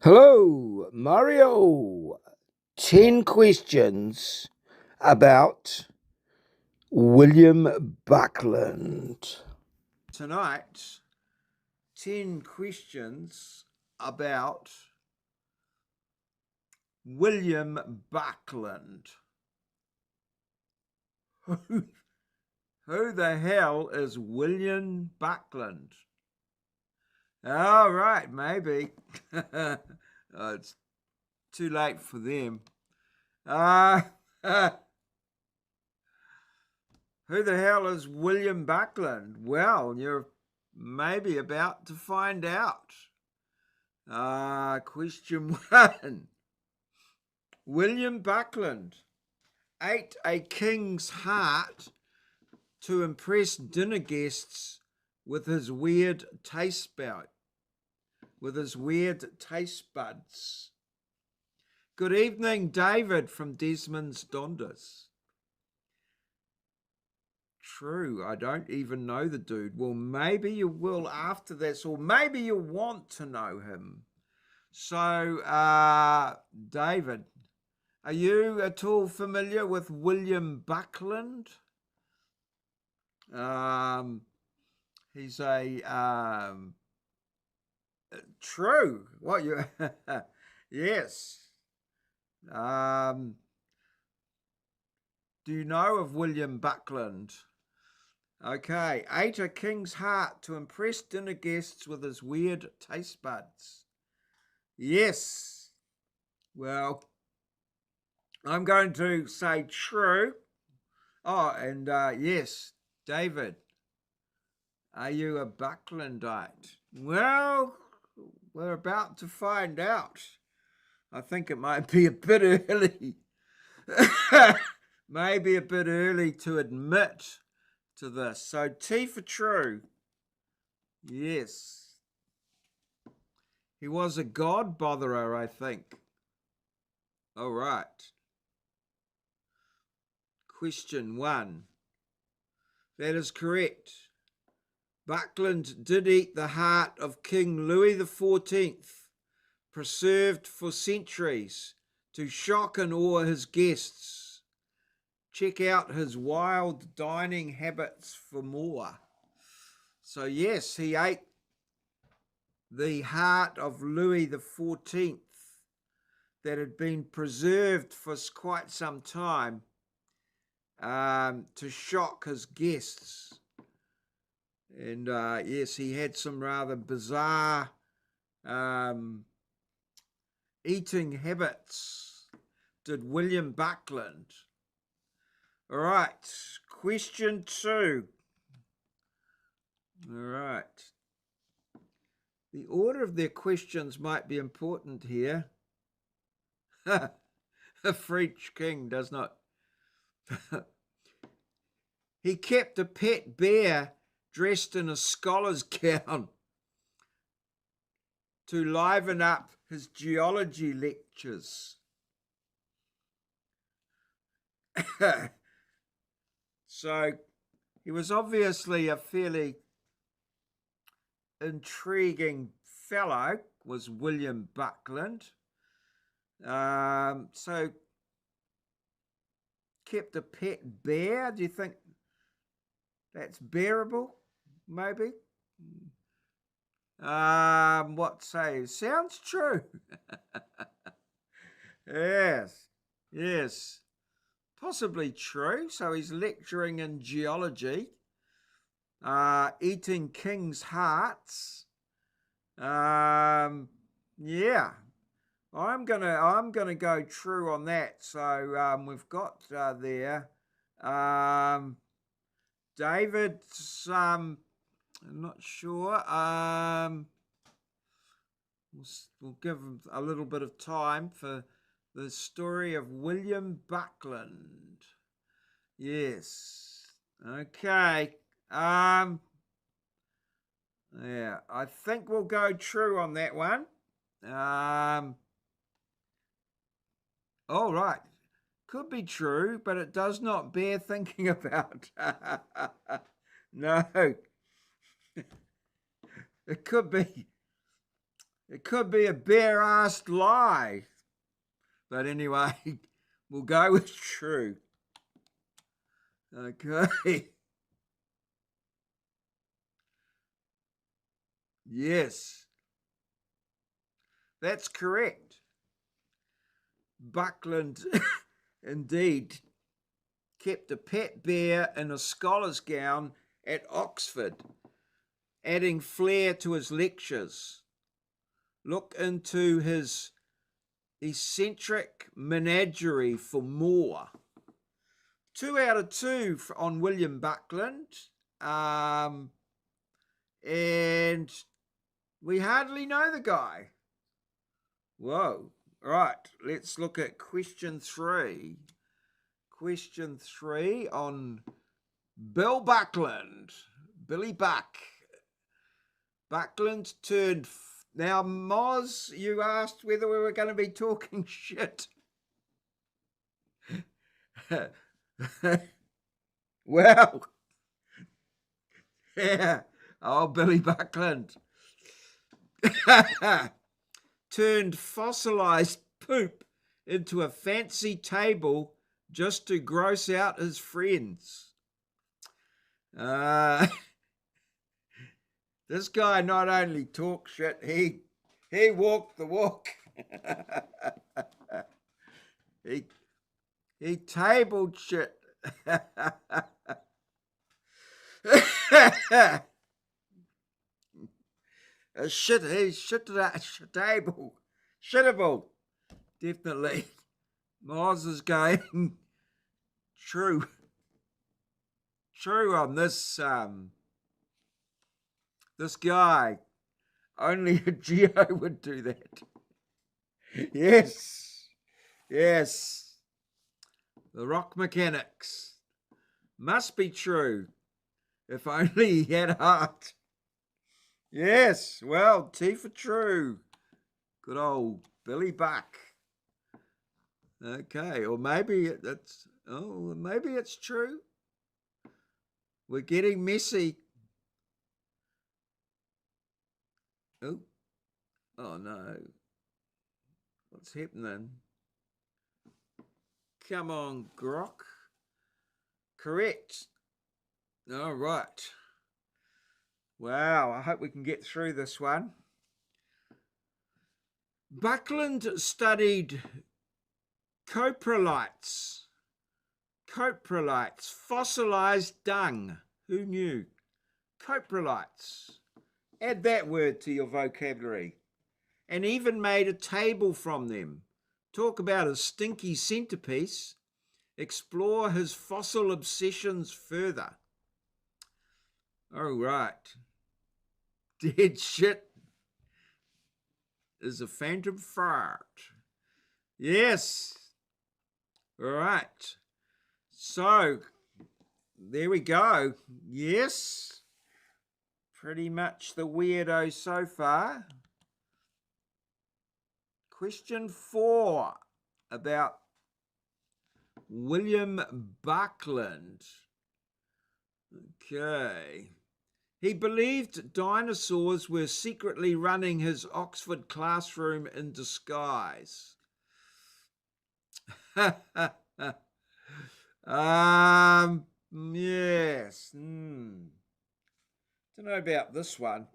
Hello, Mario. 10 questions about William Buckland. Tonight, 10 questions about William Buckland. Who the hell is William Buckland? All right, maybe. It's too late for them. Uh, Who the hell is William Buckland? Well, you're maybe about to find out. Question one. William Buckland ate a king's heart to impress dinner guests with his weird taste buds. Good evening, David from Desmond's Dundas. True, I don't even know the dude. Well, maybe you will after this, or maybe you want to know him. So, David, are you at all familiar with William Buckland? He's a true. What you? Yes. Do you know of William Buckland? Okay, ate a king's heart to impress dinner guests with his weird taste buds. Yes. Well, I'm going to say true. Oh, and yes, David, are you a Bucklandite? Well, we're about to find out. I think it might be a bit early. Maybe a bit early to admit to this. So T for true. Yes. He was a god botherer, I think. All right. Question one. That is correct. Buckland did eat the heart of King Louis XIV, preserved for centuries to shock and awe his guests. Check out his wild dining habits for more. So yes, he ate the heart of Louis XIV that had been preserved for quite some time to shock his guests. And yes, he had some rather bizarre eating habits, did William Buckland. All right, question two. All right. The order of their questions might be important here. A French king does not. He kept a pet bear dressed in a scholar's gown to liven up his geology lectures. So he was obviously a fairly intriguing fellow, was William Buckland. So kept a pet bear. Do you think that's bearable? Maybe. What say? Sounds true. Yes. Possibly true. So he's lecturing in geology, eating king's hearts. Yeah. I'm gonna go true on that. So we've got there. David's I'm not sure. We'll give him a little bit of time for the story of William Buckland. Yes. Okay. Yeah, I think we'll go true on that one. All right. Could be true, but it does not bear thinking about. No. It could be. It could be a bare-assed lie. But anyway, we'll go with true. Okay. Yes. That's correct. Buckland indeed kept a pet bear in a scholar's gown at Oxford, adding flair to his lectures. Look into his eccentric menagerie for more. 2 out of 2 on William Buckland. And we hardly know the guy. Whoa. Right, let's look at question 3. Question 3 on Bill Buckland. Billy Buck. Buckland turned... Now, Moz, you asked whether we were going to be talking shit. Well, yeah. Oh, Billy Buckland. Turned fossilized poop into a fancy table just to gross out his friends. This guy not only talked shit, he walked the walk. he tabled shit. He shit at a table. Shittable. Definitely. Mars is going true. True on this this guy. Only a Geo would do that. Yes. Yes. The rock mechanics. Must be true. If only he had heart. Yes, well, T for true. Good old Billy Buck. Okay, or maybe maybe it's true. We're getting messy. Oh no. What's happening? Come on, Grok. Correct. All right. Wow, I hope we can get through this one. Buckland studied coprolites. Coprolites, fossilized dung. Who knew? Coprolites. Add that word to your vocabulary. And even made a table from them. Talk about a stinky centerpiece. Explore his fossil obsessions further. All right. Dead shit is a phantom fart. Yes. All right. So, there we go. Yes. Pretty much the weirdo so far. Question 4 about William Buckland. Okay. He believed dinosaurs were secretly running his Oxford classroom in disguise. Yes. Don't know about this one.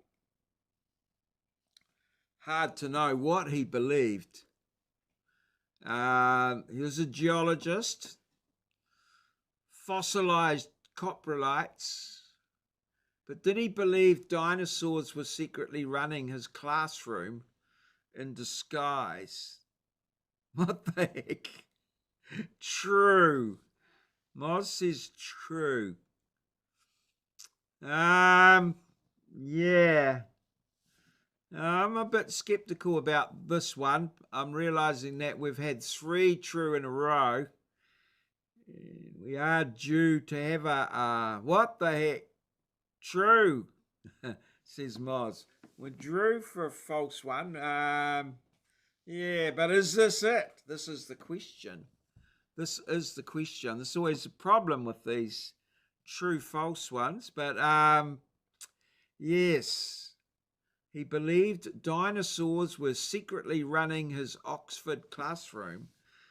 Hard to know what he believed. He was a geologist, fossilized coprolites. But did he believe dinosaurs were secretly running his classroom in disguise? What the heck? True. Moz says true. Yeah. I'm a bit skeptical about this one. I'm realizing that we've had 3 true in a row. We are due to have a what the heck? True, says Moz. We're due for a false one. Yeah, but is this it? This is the question. This is the question. There's always a problem with these true false ones, but yes. He believed dinosaurs were secretly running his Oxford classroom.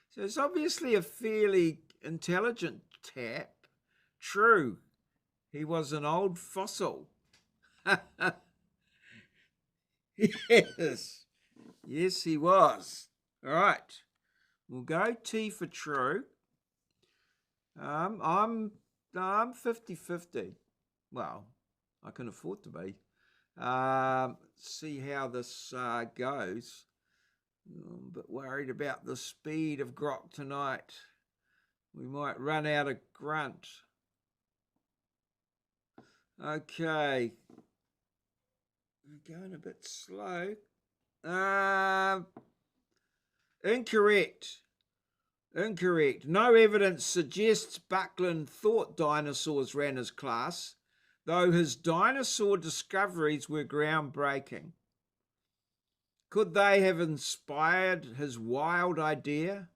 So it's obviously a fairly intelligent tap. True, he was an old fossil. Yes. Yes, he was. All right. We'll go T for true. I'm 50-50. Well, I can afford to be. See how this goes. I'm a bit worried about the speed of grok tonight. We might run out of grunt. Okay. We're going a bit slow. Incorrect. Incorrect. No evidence suggests Buckland thought dinosaurs ran his class, though his dinosaur discoveries were groundbreaking. Could they have inspired his wild idea?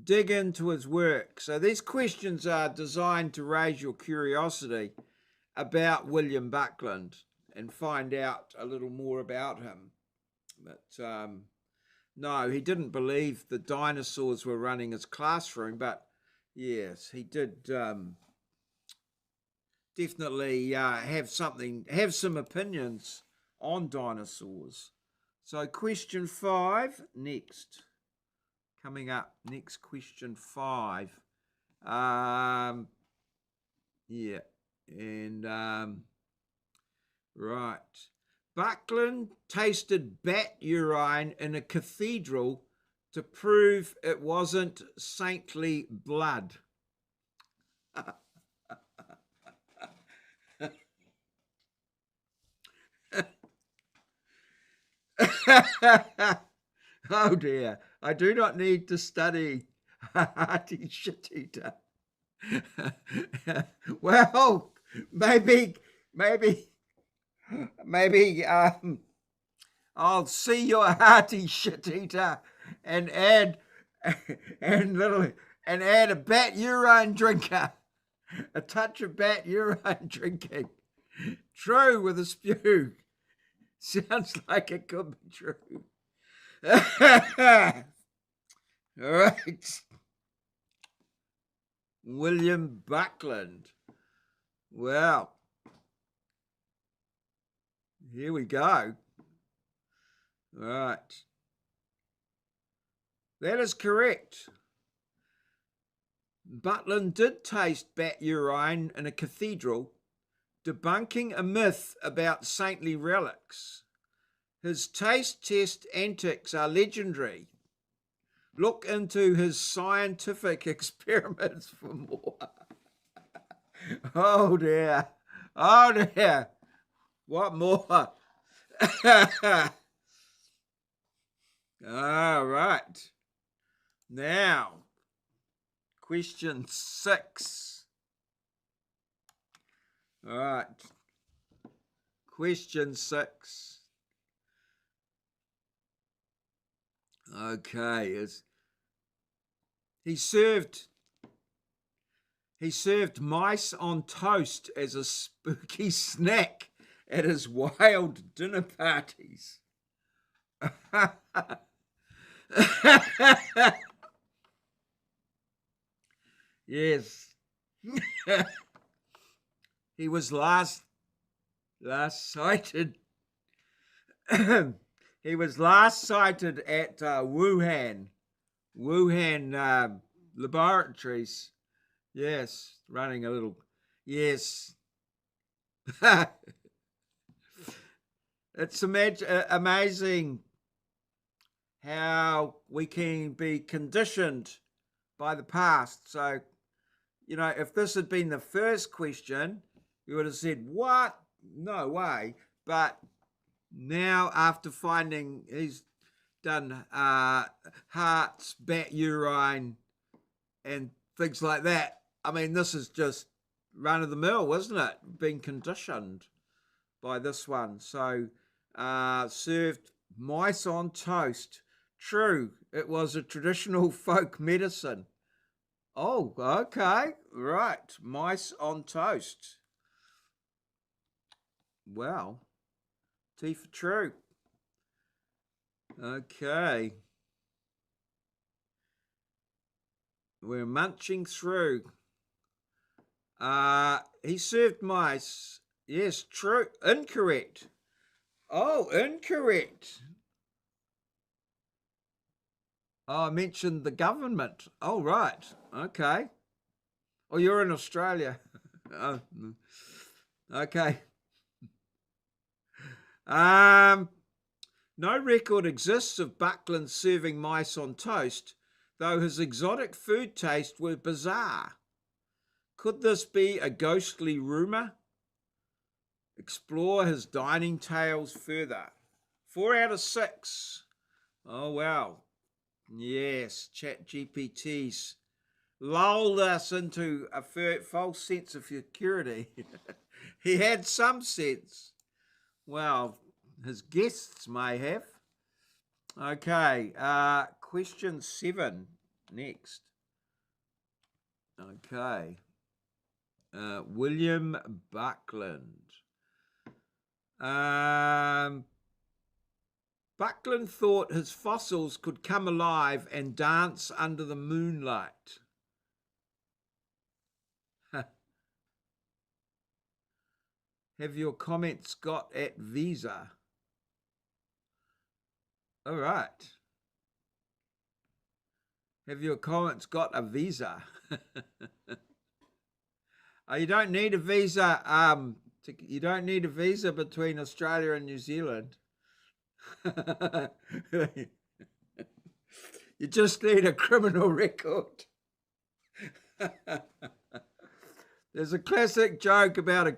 Dig into his work. So these questions are designed to raise your curiosity about William Buckland and find out a little more about him. But no, he didn't believe the dinosaurs were running his classroom, but yes, he did definitely have some opinions on dinosaurs. So question 5 next. Coming up, next question 5. Yeah, and right. Buckland tasted bat urine in a cathedral to prove it wasn't saintly blood. Oh dear, I do not need to study hearty shit eater. Well, maybe I'll see your hearty shit eater and add a bat urine drinker, a touch of bat urine drinking. True with a spew. Sounds like it could be true. All right. William Buckland. Well, here we go. All right. That is correct. Buckland did taste bat urine in a cathedral, debunking a myth about saintly relics. His taste test antics are legendary. Look into his scientific experiments for more. Oh dear. Oh dear. What more? All right. Now, question 6. All right. Question 6. Okay. He served mice on toast as a spooky snack at his wild dinner parties. Yes. He was last sighted he was last sighted at Wuhan laboratories. Yes, running a little. Yes. It's amazing how we can be conditioned by the past. So, if this had been the first question, we would have said, what? No way. But now, after finding he's done hearts, bat urine, and things like that, I mean, this is just run of the mill, isn't it? Being conditioned by this one. So, served mice on toast. True, it was a traditional folk medicine. Oh, okay, right. Mice on toast. Well, T for true. Okay. We're munching through. He served mice. Yes, true. Incorrect. Oh, incorrect. Oh, I mentioned the government. Oh, right. Okay. Oh, you're in Australia. Oh, okay. No record exists of Buckland serving mice on toast, though his exotic food taste were bizarre. Could this be a ghostly rumour? Explore his dining tales further. 4 out of 6. Oh, wow. Yes, Chat GPT's lulled us into a false sense of security. He had some sense. Well, his guests may have. Okay, question 7 next. Okay. William Buckland. Buckland thought his fossils could come alive and dance under the moonlight. Have your comments got at Visa? All right. Have your comments got a visa? You don't need a visa. You don't need a visa between Australia and New Zealand. You just need a criminal record. There's a classic joke about a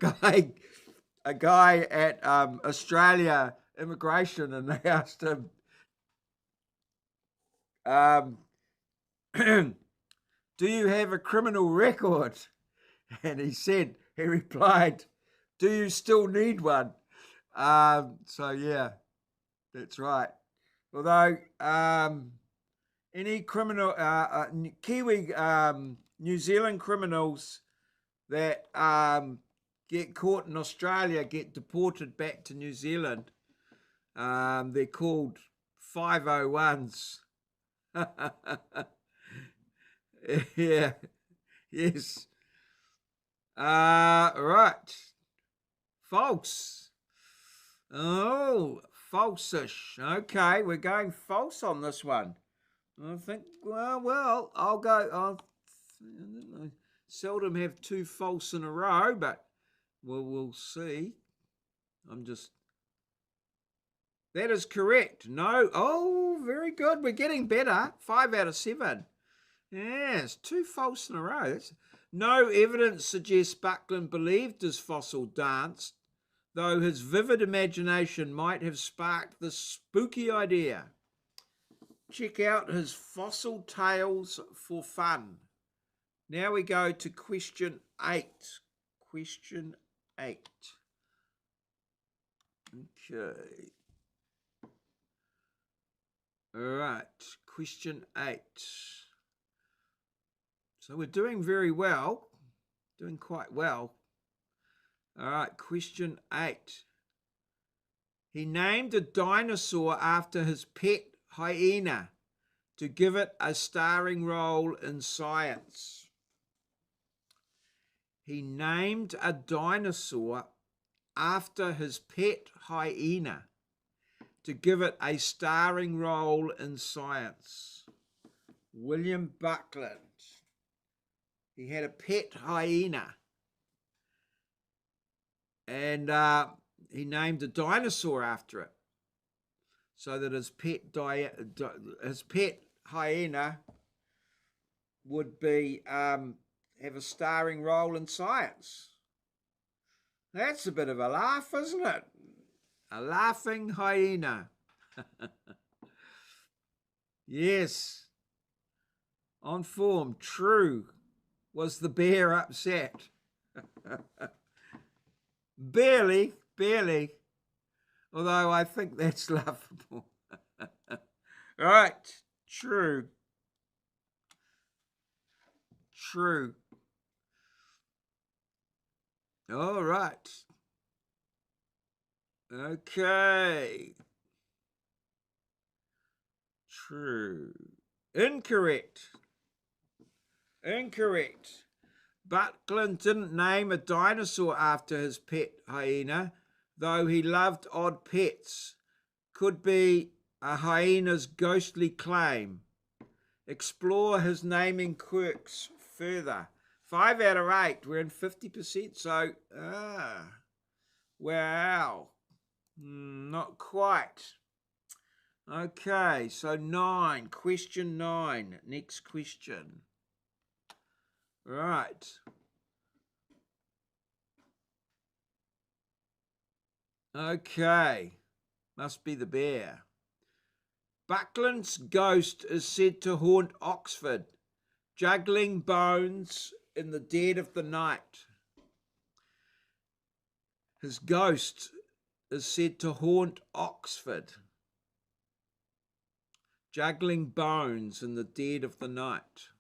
guy at Australia immigration, and they asked him, do you have a criminal record? And he replied, do you still need one? So yeah, that's right. Although any criminal, Kiwi, New Zealand criminals that get caught in Australia get deported back to New Zealand. They're called 501s. Yeah, yes. Right. False. Oh, false-ish. Okay, we're going false on this one. I think, well, I'll go. I seldom have 2 false in a row, but we'll see. That is correct. No. Oh, very good. We're getting better. 5 out of 7. Yes, 2 false in a row. No evidence suggests Buckland believed his fossil danced, though his vivid imagination might have sparked this spooky idea. Check out his fossil tales for fun. Now we go to question 8. Question 8. Okay. All right, question 8. So we're doing very well, doing quite well. All right, question 8. He named a dinosaur after his pet hyena to give it a starring role in science. He named a dinosaur after his pet hyena to give it a starring role in science. William Buckland. He had a pet hyena, and he named a dinosaur after it, so that his pet hyena would be have a starring role in science. That's a bit of a laugh, isn't it? A laughing hyena. Yes. On form, true. Was the bear upset? Barely. Although I think that's laughable. Right, true. All right. Okay. True. Incorrect. Incorrect. Buckland didn't name a dinosaur after his pet hyena, though he loved odd pets. Could be a hyena's ghostly claim. Explore his naming quirks further. 5 out of 8. We're in 50%, so, wow. Not quite. Okay, so 9. Question 9. Next question. Right. Okay. Must be the bear. Buckland's ghost is said to haunt Oxford, juggling bones in the dead of the night. His ghost is said to haunt Oxford, juggling bones in the dead of the night.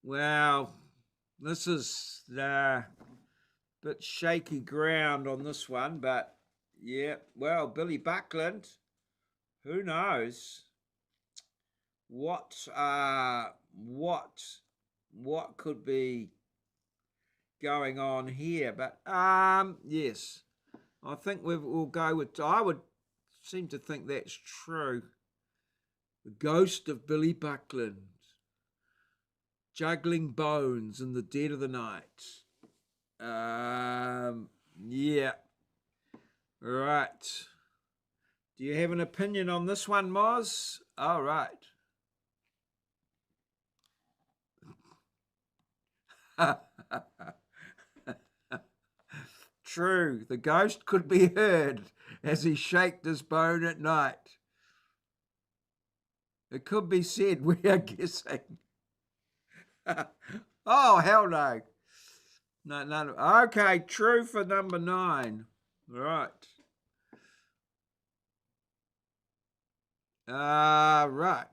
Well, this is a bit shaky ground on this one, but yeah, well, Billy Buckland, who knows what could be going on here? But yes, I think we'll go with. I would seem to think that's true. The ghost of Billy Buckland, juggling bones in the dead of the night. Yeah. Right. Do you have an opinion on this one, Moz? All right. True. The ghost could be heard as he shaked his bone at night. It could be said we are guessing. Oh, hell no. No. Okay, true for number 9. Right. Right.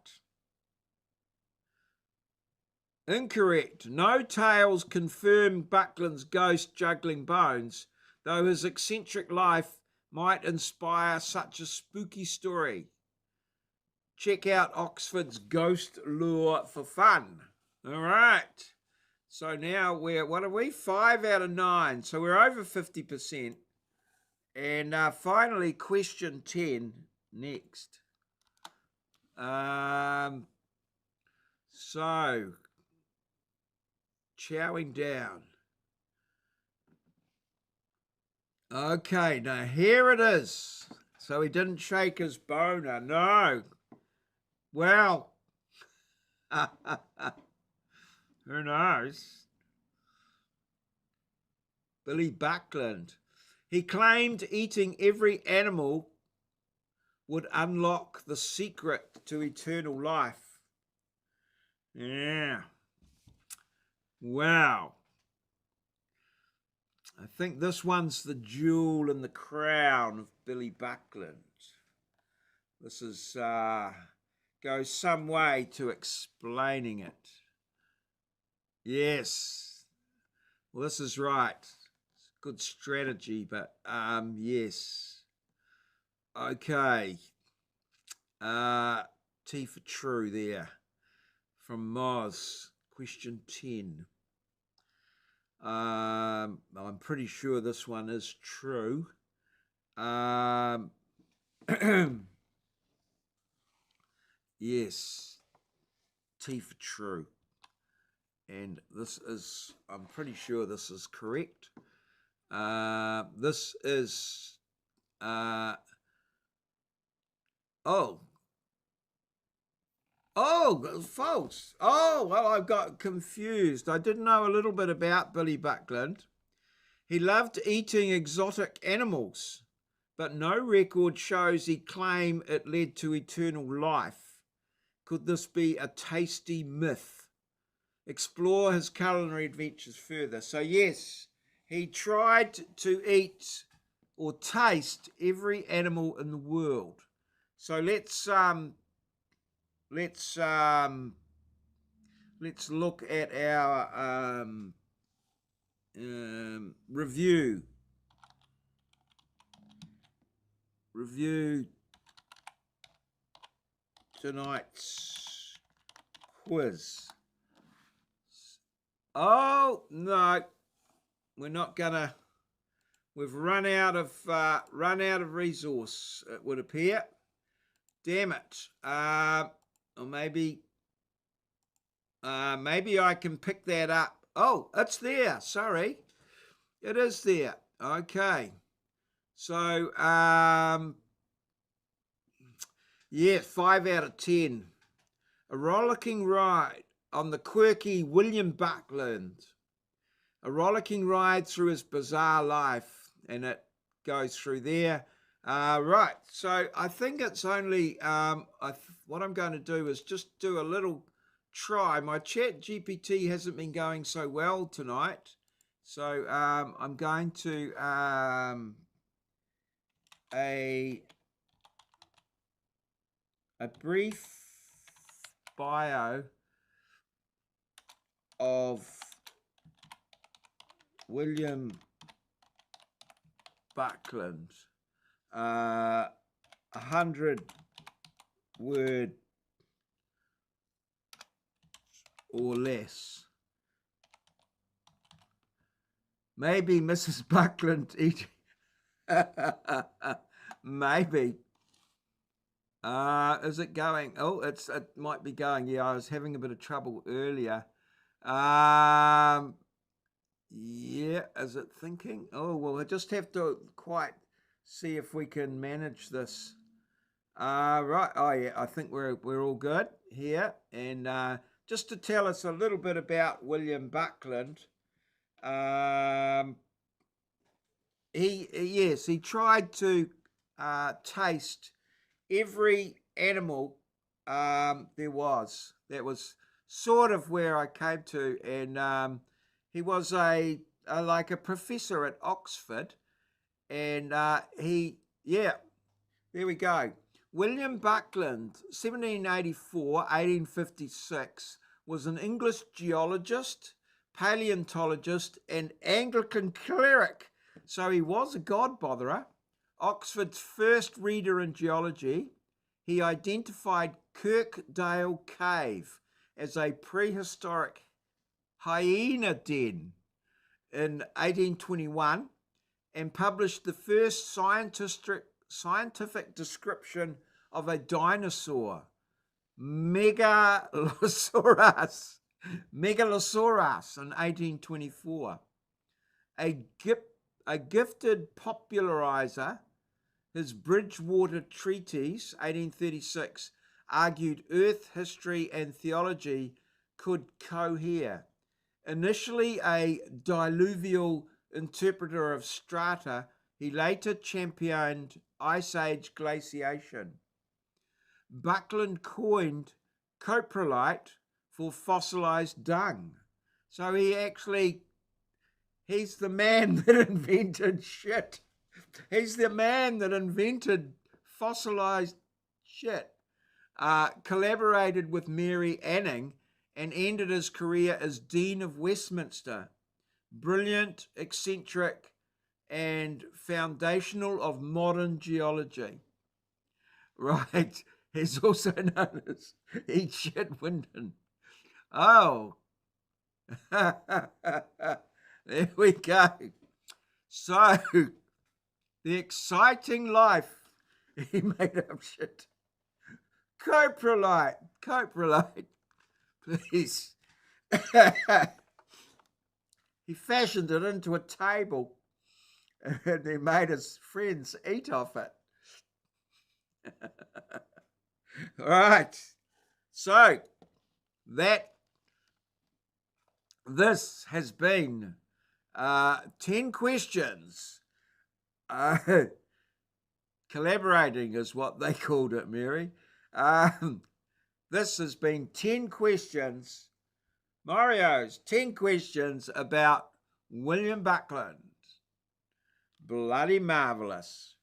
Incorrect. No tales confirm Buckland's ghost juggling bones, though his eccentric life might inspire such a spooky story. Check out Oxford's ghost lore for fun. All right. So now what are we? 5 out of 9. So we're over 50%. And finally, question 10 next. So, chowing down. Okay, now here it is. So he didn't shake his boner. No. Well, who knows? Billy Buckland. He claimed eating every animal would unlock the secret to eternal life. Yeah. Wow. I think this one's the jewel in the crown of Billy Buckland. This is goes some way to explaining it. Yes. Well, this is right. It's good strategy, but yes. Okay. T for true there. From Moz. Question 10. I'm pretty sure this one is true. Yes. T for true. And this is, I'm pretty sure this is correct. This is, false. Oh, well, I got confused. I did know a little bit about Billy Buckland. He loved eating exotic animals, but no record shows he claimed it led to eternal life. Could this be a tasty myth? Explore his culinary adventures further. So yes, he tried to eat or taste every animal in the world. So let's look at our review. review tonight's quiz. Oh, no, we're not gonna. We've run out of resource, it would appear. Damn it. Or maybe I can pick that up. Oh, it's there. Sorry. It is there. Okay. So, yeah, 5 out of 10. A rollicking ride on the quirky William Buckland. A rollicking ride through his bizarre life, and it goes through there. Right, so I think it's only, what I'm going to do is just do a little try. My chat GPT hasn't been going so well tonight, so I'm going to a brief bio of William Buckland, 100-word or less. Maybe Mrs. Buckland eating. Maybe. Is it going? Oh, it might be going. Yeah, I was having a bit of trouble earlier. Yeah, is it thinking? Oh, well, I just have to quite see if we can manage this. Right. Oh, yeah, I think we're all good here. And just to tell us a little bit about William Buckland, he tried to taste every animal there was. That was sort of where I came to, and he was like a professor at Oxford, and there we go. William Buckland, 1784-1856, was an English geologist, paleontologist, and Anglican cleric. So he was a god botherer. Oxford's first reader in geology. He identified Kirkdale Cave as a prehistoric hyena den in 1821 and published the first scientific description of a dinosaur, Megalosaurus, in 1824. A gifted popularizer, his Bridgewater Treatise, 1836, argued Earth history and theology could cohere. Initially a diluvial interpreter of strata, he later championed Ice Age glaciation. Buckland coined coprolite for fossilized dung. So he's the man that invented shit. He's the man that invented fossilized shit. Collaborated with Mary Anning and ended his career as Dean of Westminster. Brilliant, eccentric, and foundational of modern geology. Right. He's also known as Eat Shit Wyndham. Oh. There we go. So, the exciting life he made up shit. Coprolite, please. He fashioned it into a table and he made his friends eat off it. All right. So, this has been 10 questions. Collaborating is what they called it, Mary. This has been 10 questions, Mario's 10 questions about William Buckland. Bloody marvellous.